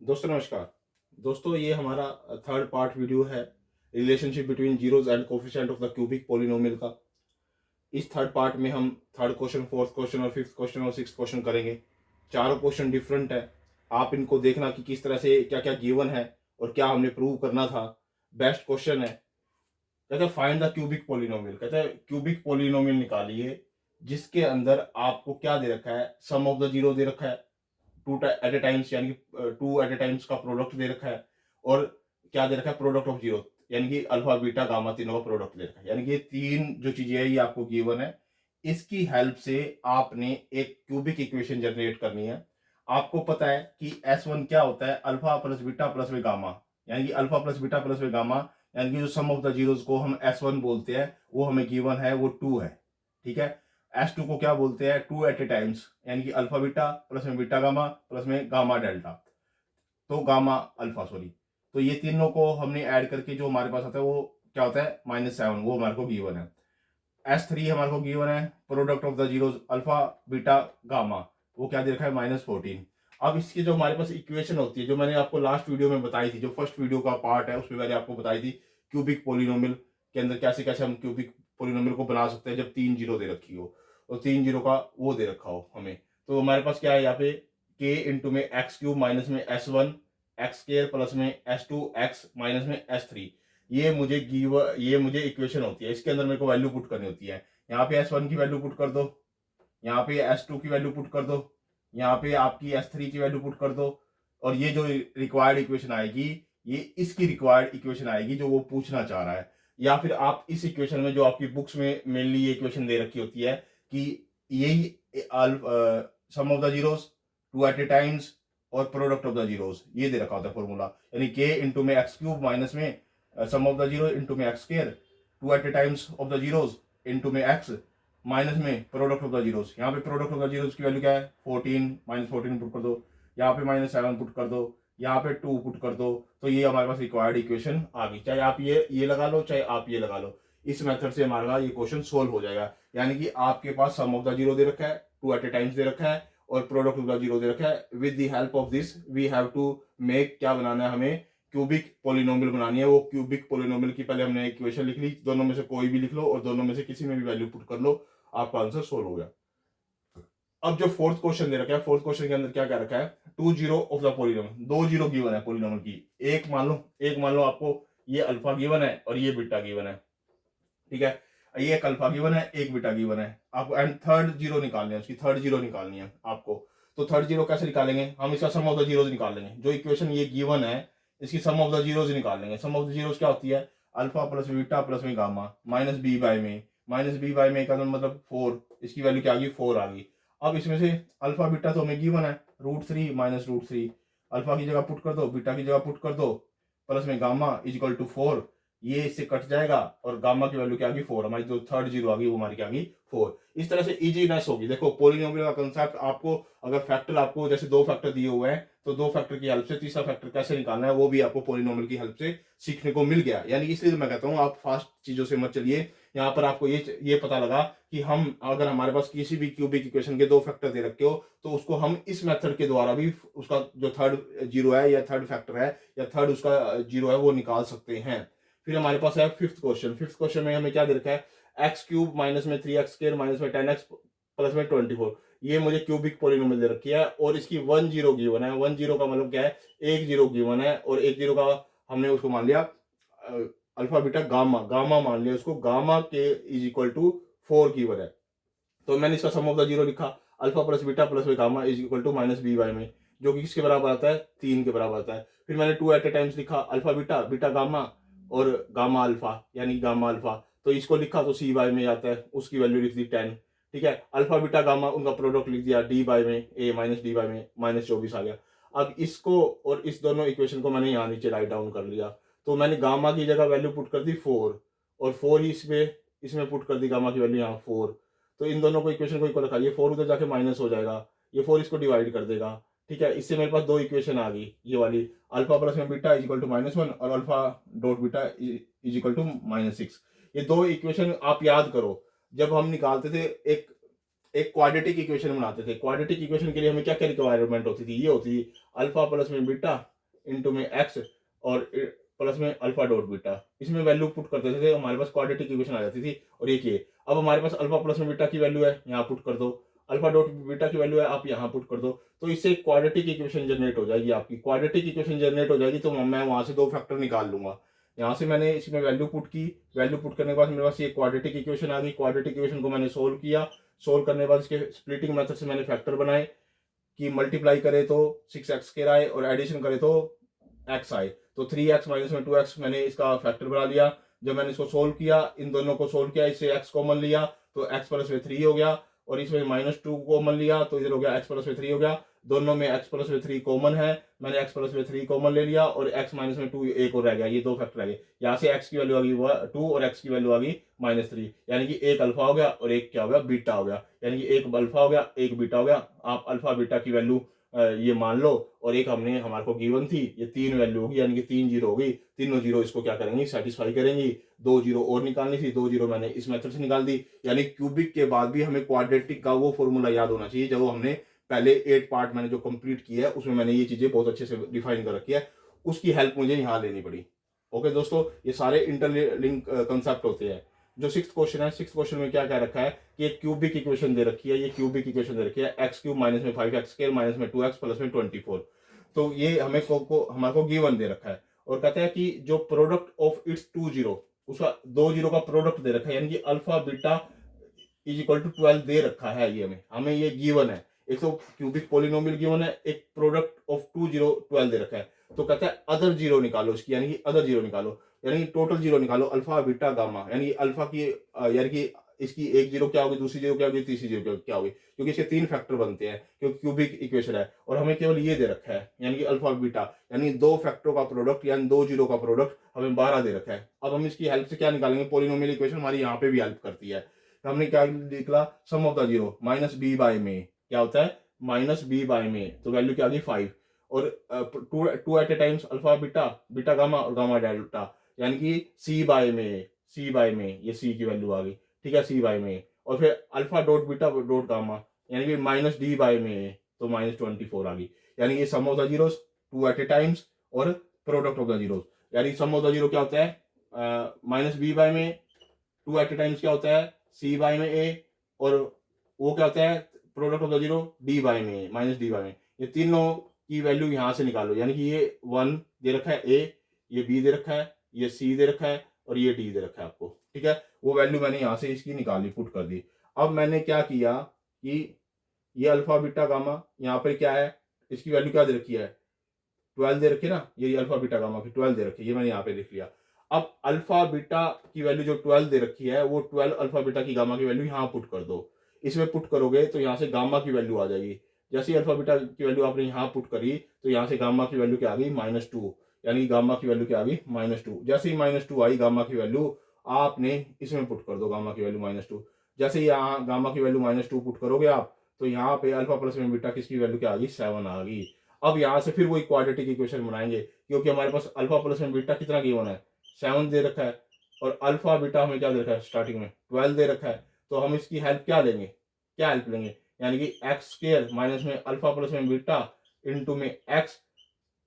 दोस्तों नमस्कार। दोस्तों ये हमारा थर्ड पार्ट वीडियो है relationship between zeros and coefficient of the cubic polynomial का। इस थर्ड पार्ट में हम थर्ड क्वेश्चन, फोर्थ क्वेश्चन और फिफ्थ क्वेश्चन और सिक्स्थ क्वेश्चन करेंगे। चारों क्वेश्चन डिफरेंट है। आप इनको देखना कि किस तरह से क्या क्या गिवन है और क्या हमने प्रूव करना था। बेस्ट क्वेश्चन है। कहते हैं फाइंड द क्यूबिक पोलिनोमियल। कहते हैं क्यूबिक पोलिनोमियल निकालिए जिसके अंदर आपको क्या दे रखा है, सम ऑफ द जीरो दे रखा है, टू एट ए टाइम्स यानी कि टू एट ए टाइम्स का प्रोडक्ट दे रखा है, और क्या दे रखा है, प्रोडक्ट ऑफ जीरो यानी कि अल्फा बीटा गामा तीनों का प्रोडक्ट दे रखा है। यानी कि ये तीन जो चीजें है ये आपको गिवन है। इसकी हेल्प से आपने एक क्यूबिक इक्वेशन जनरेट करनी है। आपको पता है कि S1 क्या होता है, अल्फा प्लस बीटा प्लस में गामा, यानी कि अल्फा प्लस बीटा प्लस में गामा, यानी कि जो सम ऑफ द जीरोस को हम S1 बोलते हैं वो हमें गिवन है, वो 2 है। ठीक है। S2 को क्या बोलते हैं, टू एट ए टाइम्स, यानी कि अल्फा बीटा प्लस में बीटा गामा प्लस में गामा डेल्टा, तो गामा अल्फा सॉरी। तो ये तीनों को हमने ऐड करके जो हमारे पास आता है वो क्या होता है, -7, वो हमारे को गिवन है। S3 हमारे को गिवन है, product of the zeros alpha beta gamma, वो क्या दे रखा है, -14। अब इसकी जो हमारे पास इक्वेशन होती है, जो मैंने आपको लास्ट वीडियो में बताई थी, जो फर्स्ट वीडियो का पार्ट है उसमें मैंने आपको बताई थी क्यूबिक पोलिनोमियल के अंदर कैसे कैसे हम क्यूबिक पोलिनोमियल को बना सकते हैं जब 3 जीरो दे रखी हो और 3 जीरो का वो दे रखा हो हमें। तो हमारे पास क्या है यहाँ पे, के इंटू में एक्स क्यूब माइनस में S1 एक्स स्केयर प्लस में S2 एक्स माइनस में S3, ये मुझे इक्वेशन होती है। इसके अंदर मेरे को वैल्यू पुट करनी होती है। यहाँ पे S1 की वैल्यू पुट कर दो, यहाँ पे S2 की वैल्यू पुट कर दो, यहाँ पे आपकी S3 की वैल्यू पुट कर दो, और ये जो रिक्वायर्ड इक्वेशन आएगी ये इसकी रिक्वायर्ड इक्वेशन आएगी जो वो पूछना चाह रहा है। या फिर आप इस इक्वेशन में जो आपकी बुक्स में मेनली ये इक्वेशन दे रखी होती है कि यही sum of the zeros two eight a times और प्रोडक्ट ऑफ द जीरोस, ये दे रखा होता है फॉर्मूला। यानी के इंटू में एक्स क्यूब माइनस में sum of the zero into में x square two eight a times of the zeros into में एक्स माइनस में प्रोडक्ट ऑफ द जीरोस। यहाँ पे प्रोडक्ट ऑफ द जीरोस की वैल्यू क्या है, 14, -14 पुट कर दो, यहाँ पे -7 पुट कर दो, यहाँ पे 2 पुट कर दो। तो ये हमारे पास रिक्वायर्ड इक्वेशन आ गई। चाहे आप ये लगा लो, चाहे आप ये लगा लो, इस मेथड से हमारा ये क्वेश्चन सोल्व हो जाएगा। यानी कि आपके पास सम ऑफ द जीरो दे रखा है, टू एट ए टाइम्स दे रखा है, और प्रोडक्ट ऑफ द जीरो दे रखा है। With the help of this we have to make, क्या बनाना है हमें, क्यूबिक पोलिनोमियल बनानी है। वो क्यूबिक पोलिनोमियल की पहले हमने इक्वेशन लिख ली, दोनों में से कोई भी लिख लो और दोनों में से किसी में भी वैल्यू पुट कर लो, आपका आंसर सोल्व हो गया। अब जो फोर्थ क्वेश्चन दे रखा है, फोर्थ क्वेश्चन के अंदर क्या क्या रखा है, two zero of the polynomial, दो जीरो गिवन है पोलिनोमियल की। एक मान लो आपको ये अल्फा गिवन है और ये बीटा गिवन है। ठीक है। ये एक अल्फा गिवन है, एक बीटा गिवन है आपको, एंड थर्ड जीरो निकालनी है, उसकी थर्ड जीरो निकालनी है आपको। तो थर्ड जीरो कैसे निकालेंगे, हम इसका सम ऑफ द जीरोज निकाल लेंगे। जो इक्वेशन ये गिवन है इसकी सम ऑफ द जीरोज निकाल लेंगे। सम ऑफ द जीरोज क्या होती है, अल्फा प्लस बीटा प्लस में गामा माइनस बी बाय में, माइनस बी बाय में का मतलब 4, इसकी वैल्यू क्या आ गई, 4 आ गई। अब इसमें से अल्फा बीटा तो हमें गिवन है, √3 माइनस √3, अल्फा की जगह पुट कर दो, बीटा की जगह पुट कर दो, प्लस में गामा इज इक्वल टू 4, ये इससे कट जाएगा और गामा की वैल्यू क्या आ गई, 4। हमारी जो थर्ड जीरो आ गई वो हमारी क्या आ गई, 4। इस तरह से इजीनेस होगी। देखो पोलिनोमियल का कंसेप्ट आपको, अगर फैक्टर आपको जैसे दो फैक्टर दिए हुए हैं तो दो फैक्टर की हेल्प से तीसरा फैक्टर कैसे निकालना है वो भी आपको पोलिनोमियल की हेल्प से सीखने को मिल गया। यानी इसलिए मैं कहता हूँ आप फास्ट चीजों से मत चलिए। यहाँ पर आपको ये पता लगा कि हम अगर हमारे पास किसी भी क्यूबिक इक्वेशन के दो फैक्टर दे रखे हो तो उसको हम इस मेथड के द्वारा भी उसका जो थर्ड जीरो है या थर्ड फैक्टर है या थर्ड उसका जीरो है वो निकाल सकते हैं। फिर हमारे पास है फिफ्थ क्वेश्चन। फिफ्थ क्वेश्चन में हमें क्या दे रखा है, एक्स क्यूब माइनस में 3x स्क्वायर माइनस में 10x प्लस में 24, ये मुझे क्यूबिक पोलिनोमियल दे रखी है और इसकी 1 जीरो गिवन है। 1 जीरो का मतलब क्या है, एक जीरो गिवन है और एक जीरो का हमने उसको मान लिया अल्फा बीटा गामा, गामा मान लिया उसको, गामा के इज इक्वल टू 4 गिवन है। तो मैंने इसका सम ऑफ द जीरो लिखा, अल्फा प्लस बीटा प्लस में gamma is equal to minus b by में, जो कि किसके बराबर आता है, 3 के बराबर आता है। फिर मैंने टू एट ए टाइम्स लिखा, अल्फा बीटा बीटा गामा और गामा अल्फा यानी गामा अल्फा, तो इसको लिखा तो सी बाय में आता है, उसकी वैल्यू लिख दी 10। ठीक है। अल्फा बीटा गामा उनका प्रोडक्ट लिख दिया डी बाय में, ए माइनस डी बाय में -24 आ गया। अब इसको और इस दोनों इक्वेशन को मैंने यहाँ नीचे राइट डाउन कर लिया। तो मैंने गामा की जगह वैल्यू पुट कर दी 4 और 4 ही इसमें पुट कर दी, गामा की वैल्यू यहाँ 4। तो इन दोनों को इक्वेशन को रखा, ये 4 उधर जाके माइनस हो जाएगा, ये 4 इसको डिवाइड कर देगा। ठीक है। इससे मेरे पास दो इक्वेशन आ गई, ये वाली अल्फा प्लस में बीटा इज इक्वल टू -1 और alpha dot beta is equal to -6। ये दो इक्वेशन आप याद करो, जब हम निकालते थे एक एक क्वाड्रेटिक इक्वेशन बनाते थे, क्वाड्रेटिक इक्वेशन के लिए हमें क्या क्या रिक्वायरमेंट होती थी, ये होती थी अल्फा प्लस में बीटा इंटू में एक्स और प्लस में अल्फा डॉट बीटा, इसमें वैल्यू पुट करते थे, हमारे पास क्वाड्रेटिक इक्वेशन आ जाती थी। और ये किए, अब हमारे पास अल्फा प्लस में बीटा की वैल्यू है, यहाँ पुट कर दो, अल्फा डॉट बीटा की वैल्यू है, आप यहाँ पुट कर दो, तो इससे क्वाड्रेटिक इक्वेशन जनरेट हो जाएगी आपकी। क्वाड्रेटिक इक्वेशन जनरेट हो जाएगी तो मैं वहां से दो फैक्टर निकाल लूंगा। यहाँ से मैंने इसमें वैल्यू पुट की, वैल्यू पुट करने के बाद मेरे पास ये क्वाड्रेटिक इक्वेशन आ गई। क्वाड्रेटिक इक्वेशन को मैंने सोल्व किया, सोल्व करने के बाद इसके स्प्लिटिंग मेथड से मैंने फैक्टर बनाए कि मल्टीप्लाई करे तो 6x आए और एडिशन करे तो x आए, तो 3x माइनस में 2x मैंने इसका फैक्टर बना लिया। जब मैंने इसको सोल्व किया, इन दोनों को सोल्व किया, इससे x कॉमन लिया तो x प्लस में 3 हो गया, और इसमें -2 कॉमन लिया तो इधर हो गया x प्लस में 3 हो गया। दोनों में x प्लस में 3 कॉमन है, मैंने x प्लस में 3 कॉमन ले लिया और x माइनस में 2 एक और रह गया, ये दो फैक्टर रह गए। यहाँ से x की वैल्यू आ गई 2 और x की वैल्यू आ गई -3, यानी कि एक अल्फा हो गया और एक क्या हो गया, बीटा हो गया, यानी कि एक अल्फा हो गया एक बीटा हो गया। आप अल्फा बीटा की वैल्यू ये मान लो, और एक हमने हमारे को गिवन थी, ये 3 वैल्यू होगी, यानी कि 3 जीरो होगी, तीनों जीरो इसको क्या करेंगी, सेटिस्फाई करेंगी। 2 जीरो और निकालनी थी, 2 जीरो मैंने इस मेथड से निकाल दी। यानी क्यूबिक के बाद भी हमें क्वाड्रेटिक का वो फॉर्मूला याद होना चाहिए जो हमने पहले 8 पार्ट मैंने जो कंप्लीट किया है उसमें मैंने ये चीजें बहुत अच्छे से डिफाइन कर रखी है, उसकी हेल्प मुझे यहाँ लेनी पड़ी। ओके दोस्तों, ये सारे इंटरलिंक कंसेप्ट होते हैं। जो 6th क्वेश्चन है, 6th क्वेश्चन में क्या कह रखा है कि एक क्यूबिक इक्वेशन दे रखी है, ये क्यूबिक इक्वेशन दे रखी है, x³ माइनस में 5x² माइनस में 2x प्लस में 24, तो ये हमें हमारे को गिवन दे रखा है। और कहता है कि जो प्रोडक्ट ऑफ इट्स 2 जीरो, उसका 2 जीरो का प्रोडक्ट दे रखा है, यानी कि alpha beta is equal to 12 दे रखा है। ये हमें ये गिवन है, एक तो क्यूबिक पॉलिनोमियल गिवन है, एक प्रोडक्ट ऑफ 2 जीरो 12 दे रखा है। तो कहता है अदर जीरो निकालो इसकी, यानी कि अदर जीरो निकालो, यानी टोटल जीरो निकालो, अल्फा बीटा गामा, यानी अल्फा की यानी कि इसकी एक जीरो क्या होगी, दूसरी जीरो क्या होगी, तीसरी जीरो क्या होगी, क्योंकि इसके 3 फैक्टर बनते हैं, क्योंकि क्यूबिक इक्वेशन है। और हमें केवल ये दे रखा है, यानी कि अल्फा बीटा, यानी 2 फैक्टरों का प्रोडक्ट, यानी 2 जीरो का प्रोडक्ट हमें 12 दे रखा है। अब हम इसकी हेल्प से क्या निकालेंगे, पॉलिनोमियल इक्वेशन हमारी यहाँ पे भी हेल्प करती है। हमने क्या निकला, sum of the zero minus b by में क्या होता है, माइनस बी बाय में, तो वैल्यू क्या आ गई 5, और two eight a times alpha beta, beta gamma और गामा डेल्टा, यानी कि सी बाय में ये सी की वैल्यू आ गई, ठीक है, सी बाय में, और फिर alpha dot beta dot gamma, यानी कि माइनस डी बाय में, तो -24 आ गई। यानी कि sum of the zeros two eight a times और प्रोडक्ट ऑफ द जीरोस, यानी सम ऑफ द जीरो क्या होता है, माइनस बी बाय में, टू एट ए टाइम्स क्या होता है, सी बाय में ए, और वो क्या होता है, product of the zero d by में, माइनस डी बाय में। ये तीनों की वैल्यू यहां से निकालो, यानी कि ये 1 दे रखा है ए, ये बी दे रखा है, ये सी दे रखा है, और ये डी दे रखा है आपको, ठीक है। वो वैल्यू मैंने यहां से इसकी निकाली, पुट कर दी। अब मैंने क्या किया कि ये अल्फा बीटा गामा यहाँ पर क्या है, इसकी वैल्यू क्या दे रखी है, 12 दे रखी है ना, ये अल्फा बीटा गामा की 12 दे रखी है, ये मैंने यहाँ पे लिख लिया। अब अल्फा बीटा की वैल्यू जो 12 दे रखी है, वो 12 अल्फा बीटा की गामा की वैल्यू यहाँ पुट कर दो। इसमें पुट करोगे तो यहाँ से गामा की वैल्यू आ जाएगी। जैसे अल्फा बीटा की वैल्यू आपने यहाँ पुट करी, तो यहाँ से गामा की वैल्यू क्या आ गई, -2, यानी गामा की वैल्यू क्या आ गई, -2। जैसे ही -2 आई गामा की वैल्यू, आपने इसमें पुट कर दो गामा की वैल्यू -2। जैसे ही यहाँ गामा की वैल्यू -2 पुट करोगे आप, तो यहाँ पे अल्फा प्लस में बीटा किसकी वैल्यू क्या आ गई, 7 आ गई। अब यहाँ से फिर वही क्वाड्रेटिक इक्वेशन बनाएंगे, क्योंकि हमारे पास अल्फा प्लस में बीटा कितना गिवन है, 7 दे रखा है, और अल्फा बीटा हमें क्या दे रखा है, स्टार्टिंग में 12 दे रखा है। तो हम इसकी हेल्प क्या लेंगे, क्या हेल्प लेंगे, यानी कि x² माइनस में अल्फा प्लस में बीटा इंटू में x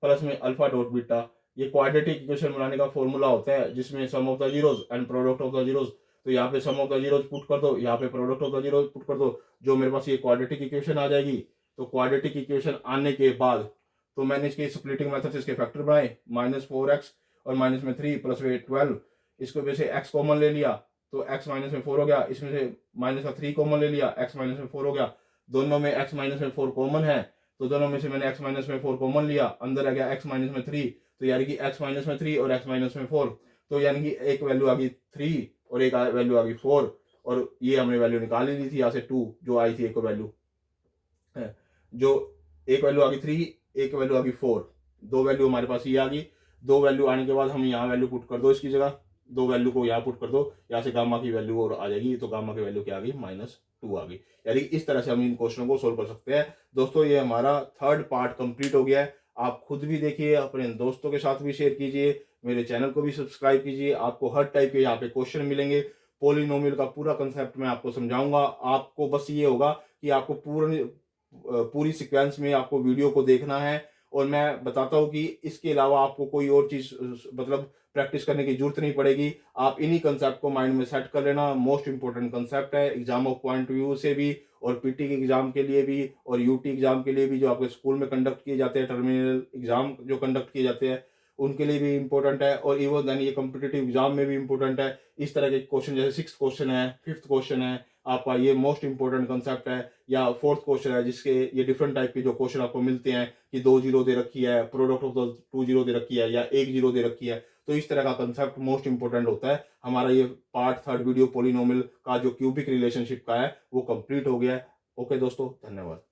प्लस में अल्फा डॉट बीटा, ये क्वाड्रेटिक इक्वेशन बनाने का फॉर्मूला होता है, जिसमें sum of the zeros and product of the zeros. तो यहाँ पे sum of the zeros put कर दो, यहाँ पे product of the zeros put कर दो, जो मेरे पास ये क्वाड्रेटिक इक्वेशन आ जाएगी। तो क्वाड्रेटिक इक्वेशन आने के बाद, तो मैंने इसके स्प्लिटिंग मेथड से इसके फैक्टर बनाए, -4x और माइनस में 3 प्लस में 12, इसको वैसे x कॉमन ले लिया, तो x माइनस में 4 हो गया, इसमें से माइनस का 3 कॉमन ले लिया, x माइनस में 4 हो गया। दोनों में x माइनस में 4 कॉमन है, तो दोनों में से मैंने x माइनस में 4 कॉमन लिया, अंदर आ गया x माइनस में 3, तो यानी कि x माइनस में 3 और x माइनस में 4, तो यानी कि एक वैल्यू आ गई 3 और एक वैल्यू आ गई 4, और ये हमने वैल्यू निकाल ली थी यहाँ से 2 जो आई थी, एक वैल्यू है, जो एक वैल्यू आ गई 3, एक वैल्यू आ गई 4, दो वैल्यू हमारे पास ये आ गई। दो वैल्यू आने के बाद हम यहाँ वैल्यू पुट कर दो इसकी जगह, दो वैल्यू को यहाँ पुट कर दो, यहाँ से गामा की वैल्यू और आ जाएगी, तो गामा की वैल्यू क्या आ गई, -2 आ गई। यानी इस तरह से हम इन क्वेश्चनों को सोल्व कर सकते हैं। दोस्तों ये हमारा 3rd पार्ट कंप्लीट हो गया है। आप खुद भी देखिए, अपने दोस्तों के साथ भी शेयर कीजिए, मेरे चैनल को भी सब्सक्राइब कीजिए। आपको हर टाइप के यहाँ पे क्वेश्चन मिलेंगे, पॉलिनोमियल का पूरा कंसेप्ट मैं आपको समझाऊंगा। आपको बस ये होगा कि आपको पूरी सीक्वेंस में आपको वीडियो को देखना है, और मैं बताता हूँ कि इसके अलावा आपको कोई और चीज़ मतलब प्रैक्टिस करने की जरूरत नहीं पड़ेगी। आप इन्हीं कंसेप्ट को माइंड में सेट कर लेना। मोस्ट इंपॉर्टेंट कंसेप्ट है एग्जाम ऑफ पॉइंट व्यू से भी, और पीटी के एग्जाम के लिए भी, और यूटी एग्जाम के लिए भी, जो आपके स्कूल में कंडक्ट किए जाते हैं, टर्मिनल एग्जाम जो कंडक्ट किए जाते हैं उनके लिए भी इंपॉर्टेंट है, और इवन देन ये कॉम्पिटेटिव एग्जाम में भी इंपॉर्टेंट है। इस तरह के क्वेश्चन जैसे 6th क्वेश्चन है, 5th क्वेश्चन है आपका, ये मोस्ट इंपॉर्टेंट कंसेप्ट है। या 4th क्वेश्चन है जिसके ये डिफरेंट टाइप के जो क्वेश्चन आपको मिलते हैं कि 2 जीरो दे रखी है, प्रोडक्ट ऑफ द 2 जीरो दे रखी है, या 1 जीरो दे रखी है। तो इस तरह का कंसेप्ट मोस्ट इंपॉर्टेंट होता है। हमारा ये पार्ट 3rd वीडियो पोलिनोमियल का जो क्यूबिक रिलेशनशिप का है वो कंप्लीट हो गया है। ओके दोस्तों, धन्यवाद।